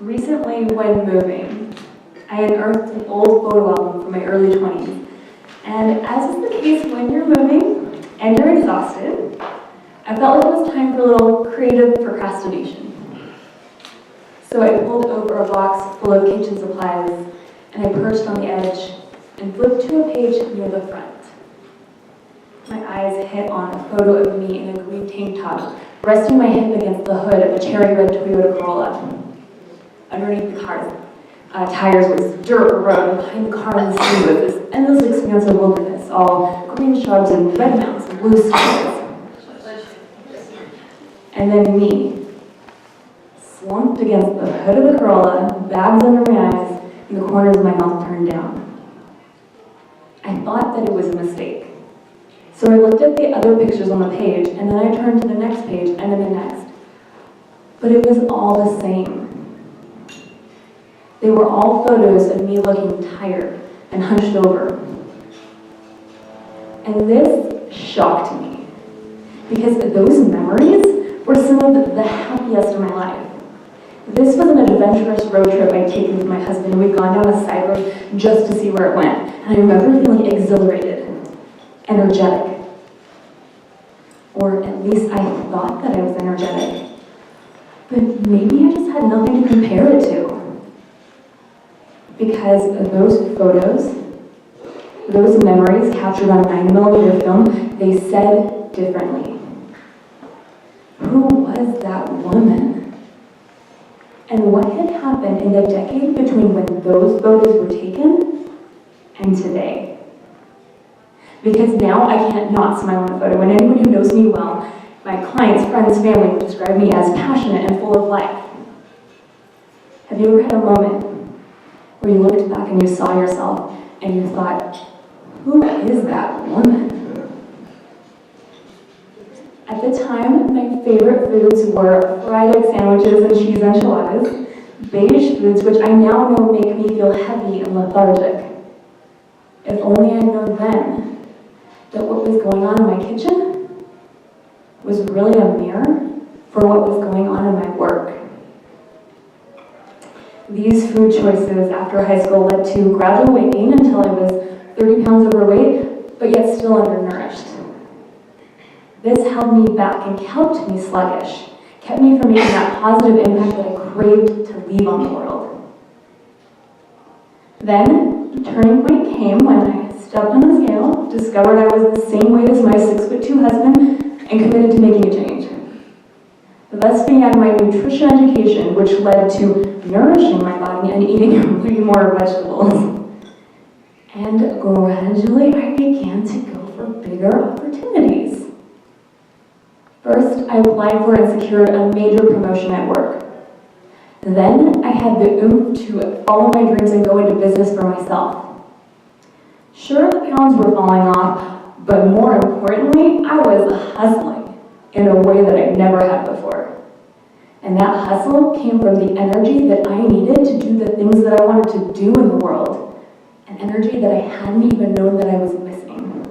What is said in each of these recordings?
Recently, when moving, I unearthed an old photo album from my early 20s. And as is the case when you're moving and you're exhausted, I felt like it was time for a little creative procrastination. So I pulled over a box full of kitchen supplies, and I perched on the edge and flipped to a page near the front. My eyes hit on a photo of me in a green tank top, resting my hip against the hood of a cherry red Toyota Corolla. Underneath the car's tires was dirt road, and behind the car on the sea was this endless expanse of wilderness, all green shrubs and red mountains and blue skies. And then me, slumped against the hood of the Corolla, bags under my eyes, and the corners of my mouth turned down. I thought that it was a mistake. So I looked at the other pictures on the page, and then I turned to the next page, and then the next. But it was all the same. They were all photos of me looking tired and hunched over. And this shocked me, because those memories were some of the happiest of my life. This was an adventurous road trip I'd taken with my husband, and we'd gone down a side road just to see where it went. And I remember feeling exhilarated, energetic. Or at least I thought that I was energetic. But maybe I just had nothing to compare it to. Because those photos, those memories captured on 9mm film, they said differently. Who was that woman? And what had happened in the decade between when those photos were taken and today? Because now I can't not smile in a photo, and anyone who knows me well, my clients, friends, family, would describe me as passionate and full of life. Have you ever had a moment where you looked back and you saw yourself and you thought, who is that woman? At the time, my favorite foods were fried egg sandwiches and cheese enchiladas, beige foods which I now know make me feel heavy and lethargic. If only I'd known then that what was going on in my kitchen was really a mirror for what was going on in my work. These food choices after high school led to gradual weight gain until I was 30 pounds overweight, but yet still undernourished. This held me back and kept me sluggish, kept me from making that positive impact that I craved to leave on the world. Then, the turning point came when I stepped on the scale, discovered I was the same weight as my 6'2" husband, and committed to making a change. Thus began my nutrition education, which led to nourishing my body and eating way more vegetables. And gradually, I began to go for bigger opportunities. First, I applied for and secured a major promotion at work. Then, I had the oomph to follow my dreams and go into business for myself. Sure, the pounds were falling off, but more importantly, I was hustling in a way that I'd never had before. And that hustle came from the energy that I needed to do the things that I wanted to do in the world, an energy that I hadn't even known that I was missing.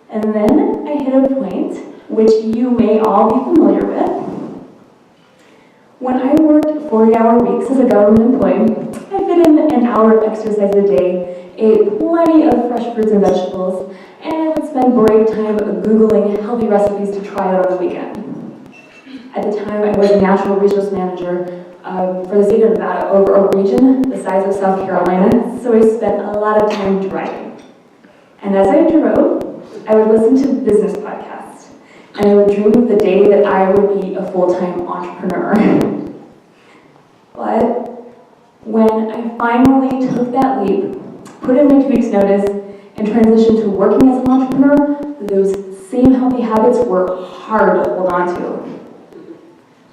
And then I hit a point, which you may all be familiar with. When I worked 40-hour weeks as a government employee, I fit in an hour of exercise a day, ate plenty of fresh fruits and vegetables, and I would spend break time Googling healthy recipes to try out on the weekend. At the time, I was a natural resource manager for the state of Nevada over a region the size of South Carolina, so I spent a lot of time driving. And as I drove, I would listen to business podcasts, and I would dream of the day that I would be a full-time entrepreneur. But when I finally took that leap, put in my 2 weeks' notice, and transitioned to working as an entrepreneur, those same healthy habits were hard to hold on to.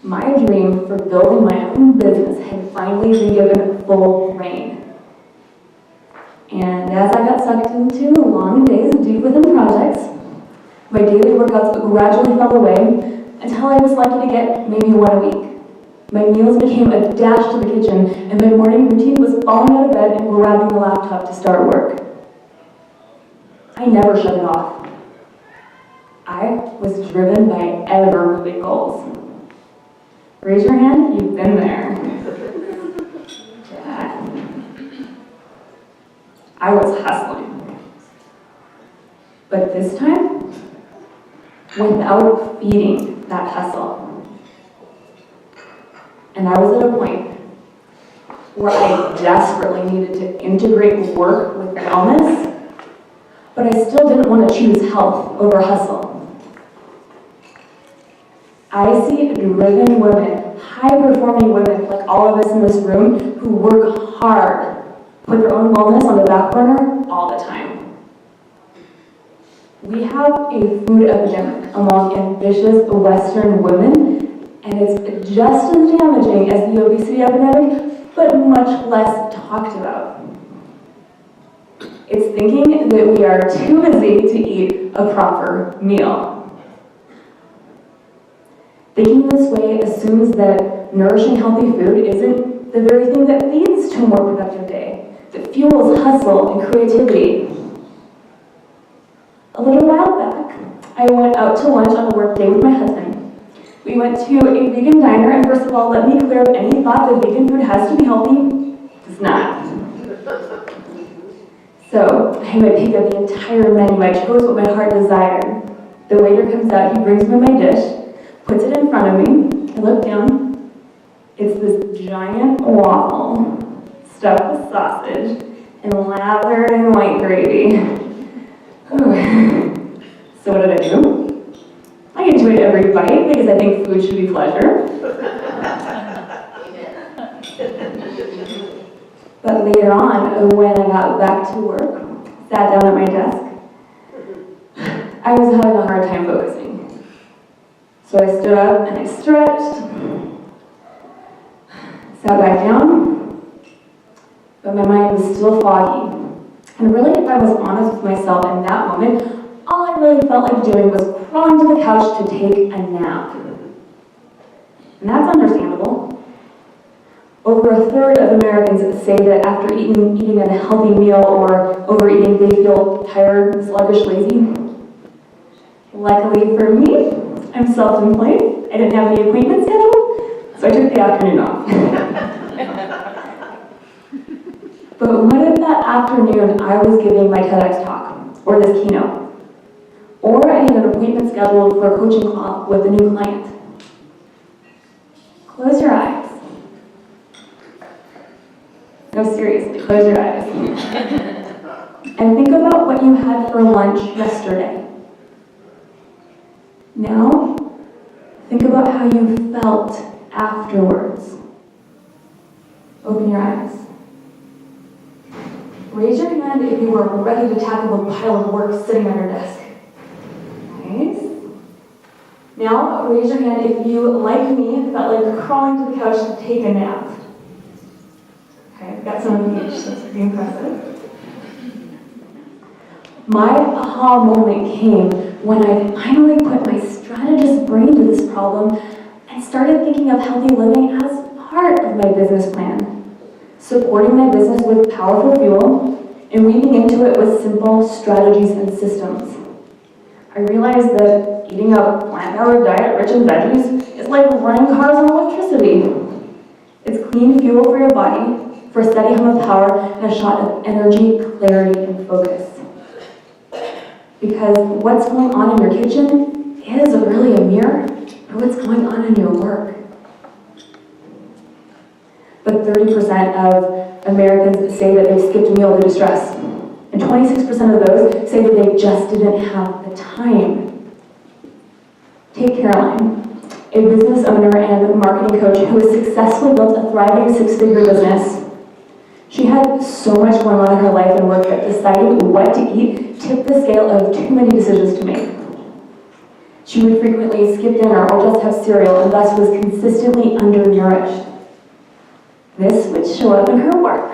My dream for building my own business had finally been given full reign. And as I got sucked into long days deep within projects, my daily workouts gradually fell away until I was lucky to get maybe one a week. My meals became a dash to the kitchen, and my morning routine was falling out of bed and grabbing the laptop to start work. I never shut it off. I was driven by ever-moving goals. Raise your hand if you've been there. Yeah. I was hustling. But this time, without feeding that hustle. And I was at a point where I desperately needed to integrate work with wellness, but I still didn't want to choose health over hustle. I see driven women, high-performing women like all of us in this room who work hard, put their own wellness on the back burner all the time. We have a food epidemic among ambitious Western women, and it's just as damaging as the obesity epidemic, but much less talked about. It's thinking that we are too busy to eat a proper meal. Thinking this way assumes that nourishing healthy food isn't the very thing that leads to a more productive day, that fuels hustle and creativity. A little while back, I went out to lunch on a work day with my husband. We went to a vegan diner, and first of all, let me clear up any thought that vegan food has to be healthy. It's not. So, I had to pick up the entire menu. I chose what my heart desired. The waiter comes out, he brings me my dish, puts it in front of me. I look down. It's this giant waffle stuffed with sausage and lathered in white gravy. Ooh. So what did I do? I enjoyed every bite because I think food should be pleasure. But later on, when I got back to work, sat down at my desk, I was having a hard time focusing. So I stood up and I stretched, sat back down, but my mind was still foggy. And really, if I was honest with myself in that moment, all I really felt like doing was crawling to the couch to take a nap. And that's understandable. Over a third of Americans say that after eating a healthy meal or overeating, they feel tired, sluggish, lazy. Luckily for me, I'm self-employed. I didn't have any appointment scheduled, so I took the afternoon off. But what if that afternoon I was giving my TEDx talk, or this keynote, or I had an appointment scheduled for a coaching call with a new client? Close your eyes. No, seriously, close your eyes. And think about what you had for lunch yesterday. Now, think about how you felt afterwards. Open your eyes. Raise your hand if you were ready to tackle the pile of work sitting on your desk. Nice. Now, raise your hand if you, like me, felt like crawling to the couch to take a nap. Okay, I've got some of each, so that's pretty impressive. My aha moment came when I finally put my strategist brain to this problem and started thinking of healthy living as part of my business plan, supporting my business with powerful fuel and weaving into it with simple strategies and systems. I realized that eating a plant-powered diet rich in veggies is like running cars on electricity. It's clean fuel for your body, for a steady hum of power, and a shot of energy, clarity, and focus. Because what's going on in your kitchen is really a mirror for what's going on in your work. But 30% of Americans say that they skipped a meal due to stress. And 26% of those say that they just didn't have the time. Take Caroline, a business owner and marketing coach who has successfully built a thriving six-figure business. She had so much going on in her life and work that deciding what to eat tipped the scale of too many decisions to make. She would frequently skip dinner or just have cereal and thus was consistently undernourished. This would show up in her work,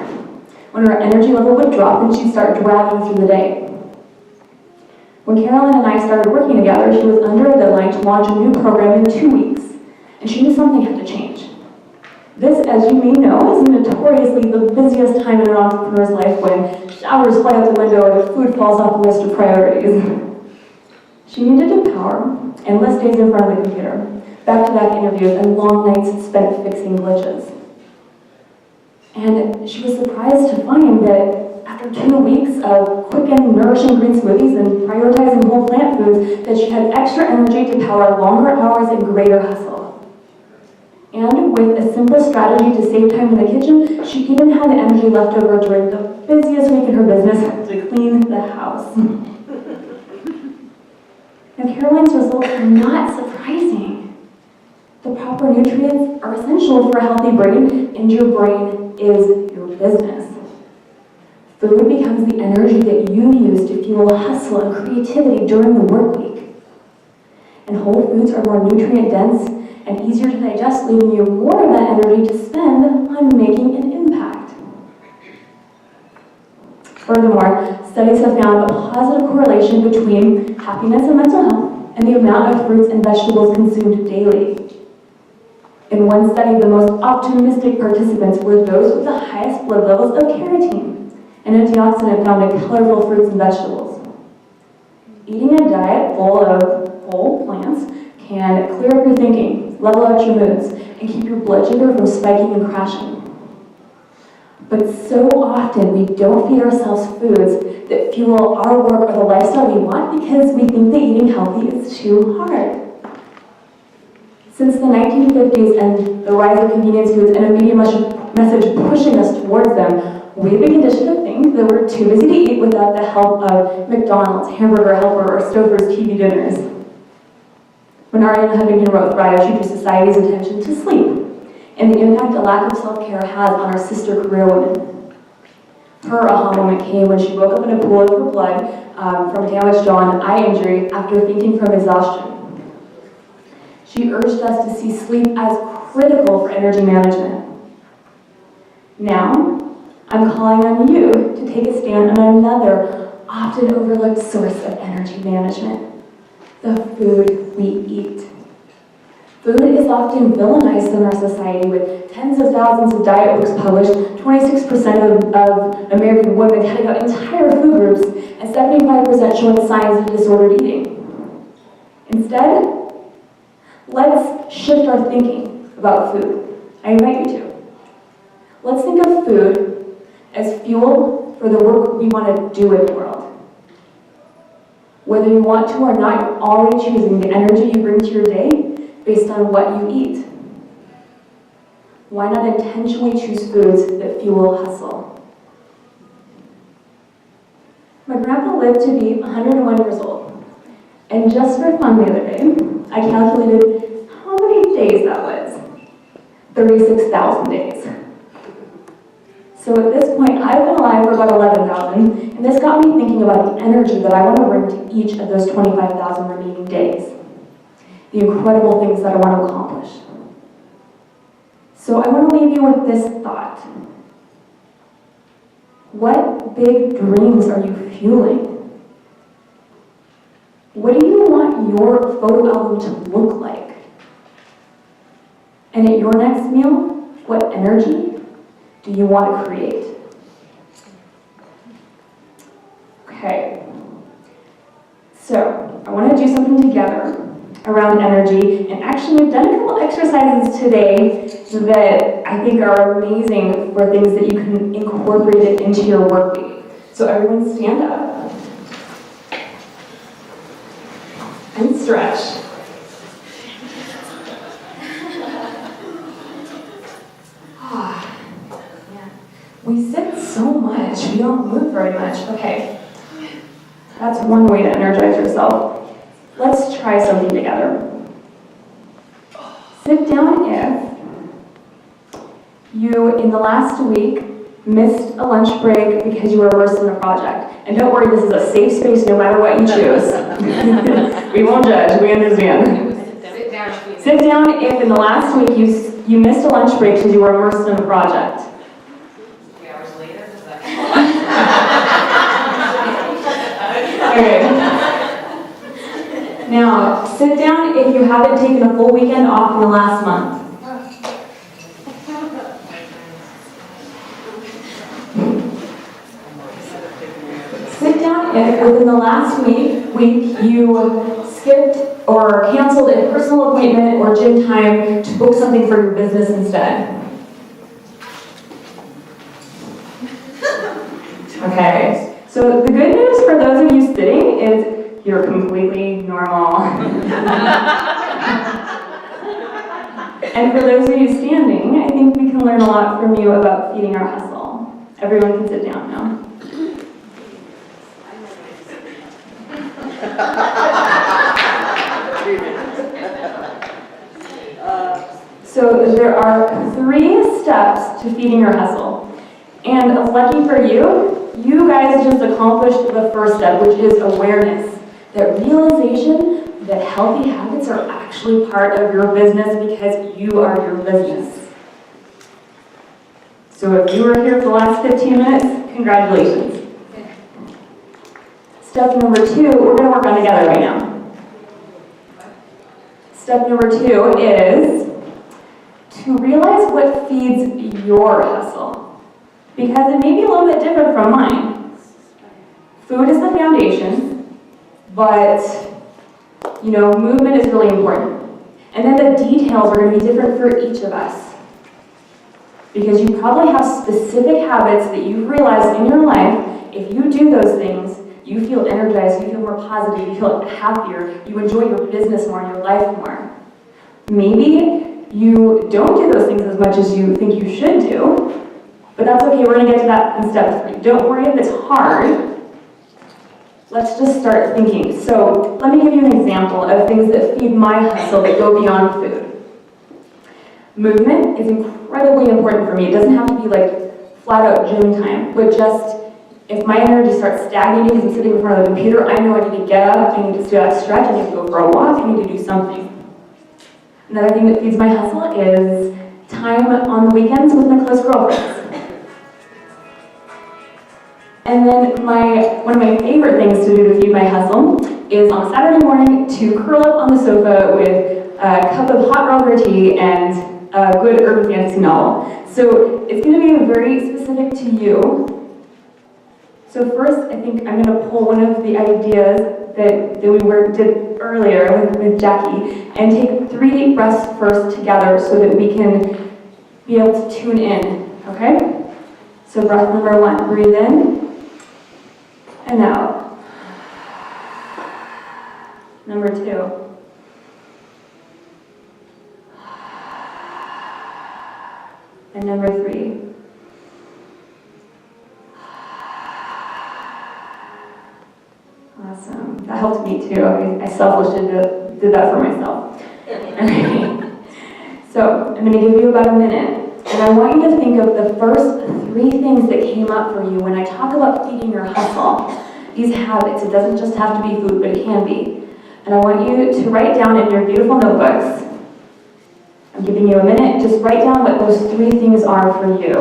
when her energy level would drop and she'd start dragging through the day. When Caroline and I started working together, she was under a deadline to launch a new program in 2 weeks, and she knew something had to change. This, as you may know, is notoriously the busiest time in an entrepreneur's life when showers fly out the window and food falls off the list of priorities. She needed to power and less days in front of the computer, back-to-back interviews, and long nights spent fixing glitches. And she was surprised to find that after 2 weeks of quick and nourishing green smoothies and prioritizing whole plant foods, that she had extra energy to power longer hours and greater hustle. And with a simple strategy to save time in the kitchen, she even had the energy left over during the busiest week in her business to clean the house. Now, Caroline's results are not surprising. The proper nutrients are essential for a healthy brain, and your brain is your business. Food becomes the energy that you use to fuel hustle and creativity during the work week. And whole foods are more nutrient dense and easier to digest, leaving you more of that energy to spend on making an impact. Furthermore, studies have found a positive correlation between happiness and mental health and the amount of fruits and vegetables consumed daily. In one study, the most optimistic participants were those with the highest blood levels of carotene, an antioxidant found in colorful fruits and vegetables. Eating a diet full of whole plants can clear up your thinking, level out your moods, and keep your blood sugar from spiking and crashing. But so often we don't feed ourselves foods that fuel our work or the lifestyle we want because we think that eating healthy is too hard. Since the 1950s and the rise of convenience foods and a media message pushing us towards them, we've been conditioned to think that we're too busy to eat without the help of McDonald's, Hamburger Helper, or Stouffer's TV dinners. When Ariana Huffington wrote Thrive, she drew society's attention to sleep and the impact a lack of self-care has on our sister career women. Her aha moment came when she woke up in a pool of her blood from a damaged jaw and eye injury after fainting from exhaustion. She urged us to see sleep as critical for energy management. Now, I'm calling on you to take a stand on another often overlooked source of energy management: the food we eat. Food is often villainized in our society, with tens of thousands of diet books published, 26% of American women cutting out entire food groups, and 75% showing signs of disordered eating. Instead, let's shift our thinking about food. I invite you to. Let's think of food as fuel for the work we want to do in the world. Whether you want to or not, you're already choosing the energy you bring to your day based on what you eat. Why not intentionally choose foods that fuel hustle? My grandpa lived to be 101 years old. And just for fun the other day, I calculated how many days that was. 36,000 days. So at this point, I've been alive for about 11,000, and this got me thinking about the energy that I want to bring to each of those 25,000 remaining days. The incredible things that I want to accomplish. So I want to leave you with this thought. What big dreams are you fueling? What do you want your photo album to look like? And at your next meal, what energy do you want to create? Okay. So I want to do something together around energy, and actually we've done a couple exercises today that I think are amazing for things that you can incorporate it into your work week. So everyone stand up and stretch. We sit so much, we don't move very much. Okay, that's one way to energize yourself. Let's try something together. Sit down if you, in the last week, missed a lunch break because you were immersed in a project. And don't worry, this is a safe space no matter what you choose. We won't judge, we understand. Sit down if in the last week you missed a lunch break because you were immersed in a project. Okay. Now, sit down if you haven't taken a full weekend off in the last month. Sit down if within the last week you skipped or canceled a personal appointment or gym time to book something for your business instead. Okay, so the good news for those of you sitting is you're completely normal. And for those of you standing, I think we can learn a lot from you about feeding our hustle. Everyone can sit down now. So there are 3 steps to feeding your hustle. And lucky for you, you guys just accomplished the first step, which is awareness. That realization that healthy habits are actually part of your business because you are your business. So if you were here for the last 15 minutes, congratulations. Step number 2, we're going to work on together right now. Step number 2 is to realize what feeds your hustle, because it may be a little bit different from mine. Food is the foundation, but movement is really important. And then the details are going to be different for each of us, because you probably have specific habits that you've realized in your life. If you do those things, you feel energized, you feel more positive, you feel happier, you enjoy your business more and your life more. Maybe you don't do those things as much as you think you should do, but that's okay. We're going to get to that in step 3. Don't worry if it's hard. Let's just start thinking. So let me give you an example of things that feed my hustle that go beyond food. Movement is incredibly important for me. It doesn't have to be like flat out gym time, but just if my energy starts stagnating because I'm sitting in front of the computer, I know I need to get up, I need to do that stretch, I need to go for a walk, I need to do something. Another thing that feeds my hustle is time on the weekends with my close girlfriends. And then one of my favorite things to do to feed my hustle is on a Saturday morning to curl up on the sofa with a cup of hot roller tea and a good urban fantasy novel. So it's going to be very specific to you. So first, I think I'm going to pull one of the ideas that we did earlier with Jackie and take 3 deep breaths first together so that we can be able to tune in, okay? So breath number 1, breathe in and out. Number 2. And number 3. Awesome. That helped me too. I selfishly did that for myself. Okay. So I'm going to give you about a minute, and I want you to think of the first 3 things that came up for you when I talk about feeding your hustle. These habits. It doesn't just have to be food, but it can be. And I want you to write down in your beautiful notebooks. I'm giving you a minute. Just write down what those 3 things are for you.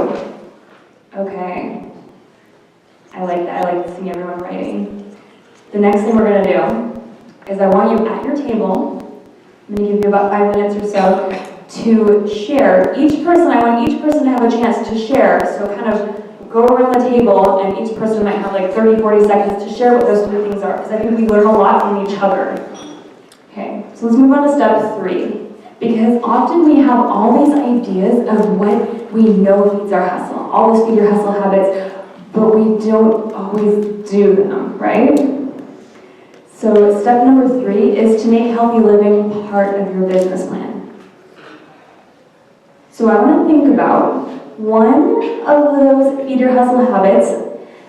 Okay. I like that. I like seeing everyone writing. The next thing we're going to do is I want you at your table, I'm going to give you about 5 minutes or so, to share. I want each person to have a chance to share. So kind of go around the table and each person might have like 30, 40 seconds to share what those 3 things are, because I think we learn a lot from each other. Okay, so let's move on to step 3. Because often we have all these ideas of what we know feeds our hustle, all those feed your hustle habits, but we don't always do them, right? So step number 3 is to make healthy living part of your business plan. So I want to think about one of those feed your hustle habits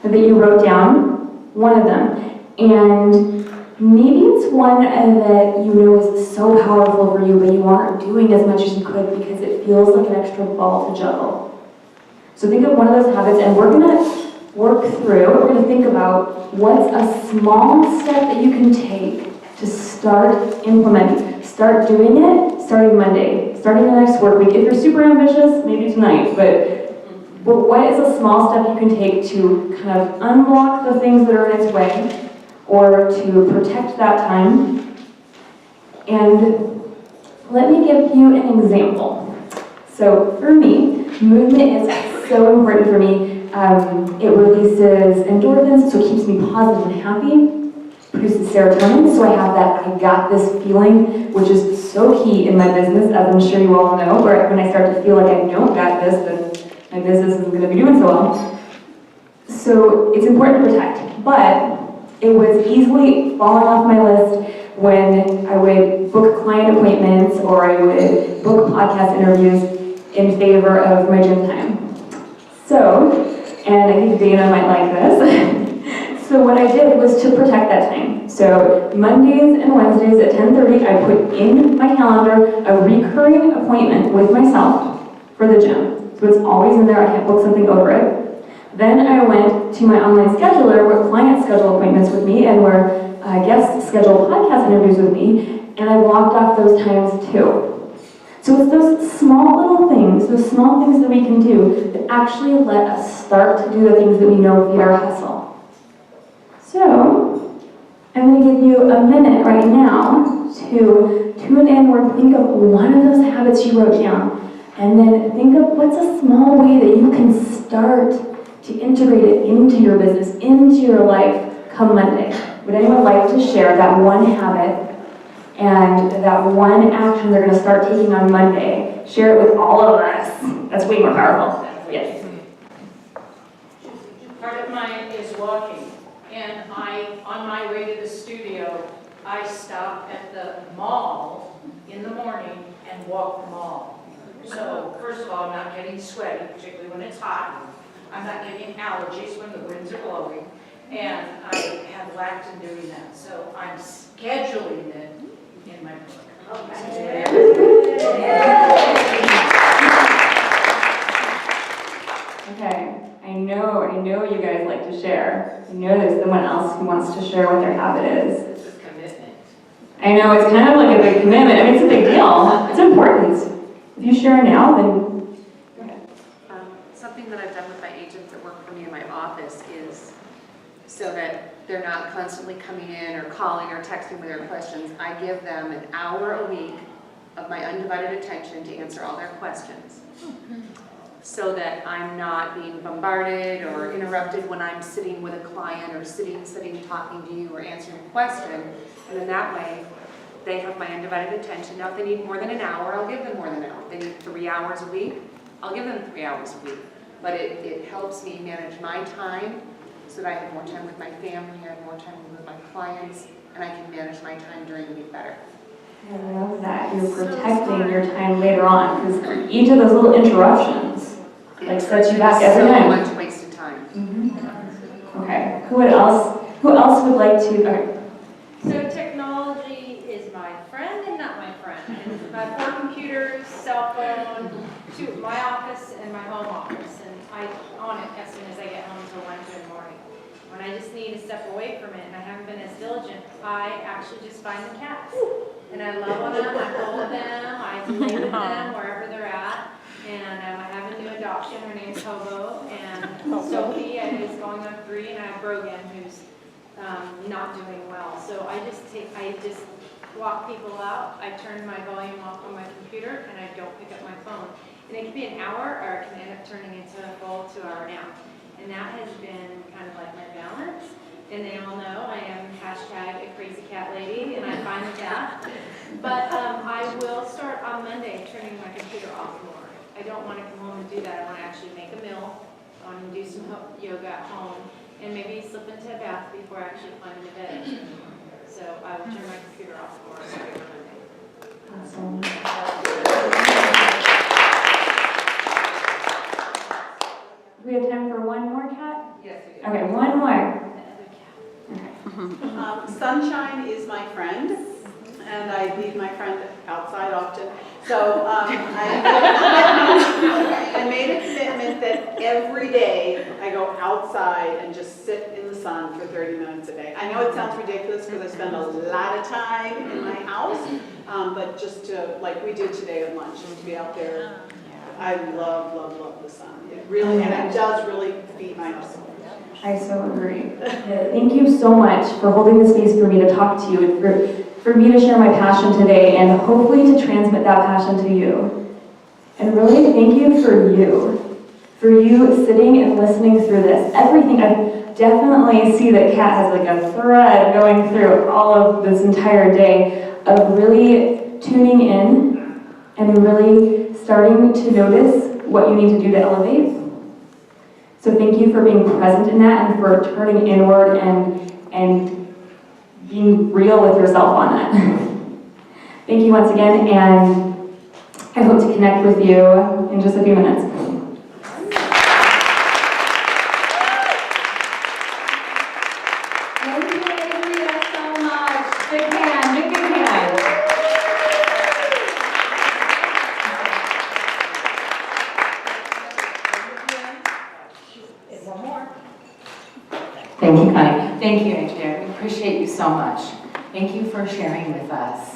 that you wrote down, one of them, and maybe it's one that you know is so powerful for you, but you aren't doing as much as you could because it feels like an extra ball to juggle. So think of one of those habits, and we're going to we're going to think about what's a small step that you can take to start implementing. Start doing it starting Monday, starting the next work week. If you're super ambitious, maybe tonight, but what is a small step you can take to kind of unblock the things that are in its way, or to protect that time? And let me give you an example. So for me, movement is so important for me It releases endorphins, so it keeps me positive and happy. Produces serotonin, so I have that I got this feeling, which is so key in my business, as I'm sure you all know, where when I start to feel like I don't got this, then my business isn't going to be doing so well. So it's important to protect, but it was easily falling off my list when I would book client appointments or I would book podcast interviews in favor of my gym time. So, and I think Dana might like this. So what I did was to protect that time. So Mondays and Wednesdays at 10:30, I put in my calendar a recurring appointment with myself for the gym. So it's always in there, I can't book something over it. Then I went to my online scheduler where clients schedule appointments with me and where guests schedule podcast interviews with me, and I blocked off those times too. So it's those small little things, those small things that we can do that actually let us start to do the things that we know feed our hustle. So, I'm going to give you a minute right now to tune in or think of one of those habits you wrote down, and then think of what's a small way that you can start to integrate it into your business, into your life come Monday. Would anyone like to share that one habit and that one action they're going to start taking on Monday? Share it with all of us. That's way more powerful. Yes. Part of mine is walking. And on my way to the studio, I stop at the mall in the morning and walk the mall. So first of all, I'm not getting sweaty, particularly when it's hot. I'm not getting allergies when the winds are blowing. And I have lacked in doing that. So I'm scheduling it in my book. Okay. I know you guys like to share. I know there's someone else who wants to share what their habit is. It's a commitment. I know, it's kind of like a big commitment. I mean, it's a big deal. It's important. If you share now, then go ahead. Something that I've done with my agents that work for me in my office is so that they're not constantly coming in or calling or texting with their questions. I give them an hour a week of my undivided attention to answer all their questions, so that I'm not being bombarded or interrupted when I'm sitting with a client or sitting, talking to you or answering a question. And in that way, they have my undivided attention. Now, if they need more than an hour, I'll give them more than an hour. If they need 3 hours a week, I'll give them 3 hours a week. But it helps me manage my time so that I have more time with my family, I have more time with my clients, and I can manage my time during the week better. I love that. You're protecting your time later on, because each of those little interruptions sets you back every time. So much wasted time. Mm-hmm. Okay. Who else would like to? Okay. So technology is my friend and not my friend. And I have 4 computers, cell phone, 2, my office and my home office, and I on it as soon as I get home until 1 in the morning. When I just need to step away from it and I haven't been as diligent, I actually just find the cats. And I love them, I hold them, I play with them wherever they're at. And I have a new adoption, her name's Hobo, and Sophie is going on 3, and I have Brogan, who's not doing well. So I just walk people out, I turn my volume off on my computer, and I don't pick up my phone. And it can be an hour, or it can end up turning into a full 2-hour nap. And that has been kind of like my balance. And they all know I am #a crazy cat lady, and I'm fine with that. But I will start on Monday turning my computer off more. I don't want to come home and do that. I want to actually make a meal. I want to do some yoga at home, and maybe slip into a bath before I actually climb into bed. So I will turn my computer off more starting on Monday. Awesome. Do we have time for one more, Kat? Yes, we do. Okay, one more. Sunshine is my friend, and I leave my friend outside often. So I made a commitment that every day I go outside and just sit in the sun for 30 minutes a day. I know it sounds ridiculous because I spend a lot of time in my house, but just to, like we did today at lunch, just to be out there. I love, love, love the sun. It really, and it does really feed my hustle. I so agree. Thank you so much for holding the space for me to talk to you and for me to share my passion today and hopefully to transmit that passion to you. And really, thank you for you. for you sitting and listening through this. Everything, I definitely see that Kat has like a thread going through all of this entire day of really tuning in and really starting to notice what you need to do to elevate. So thank you for being present in that and for turning inward and being real with yourself on that. Thank you once again, and I hope to connect with you in just a few minutes. Thank you, Adria, so much. Big hand, big hand. One more. Thank you, Connie. Thank you, Adria. We appreciate you so much. Thank you for sharing with us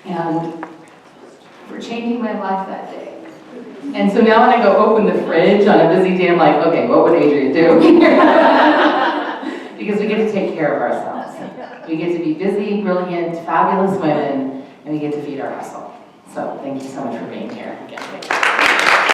and for changing my life that day. And so now when I go open the fridge on a busy day, I'm like, okay, what would Adria do? Because we get to take care of ourselves. We get to be busy, brilliant, fabulous women, and we get to feed our hustle. So thank you so much for being here again.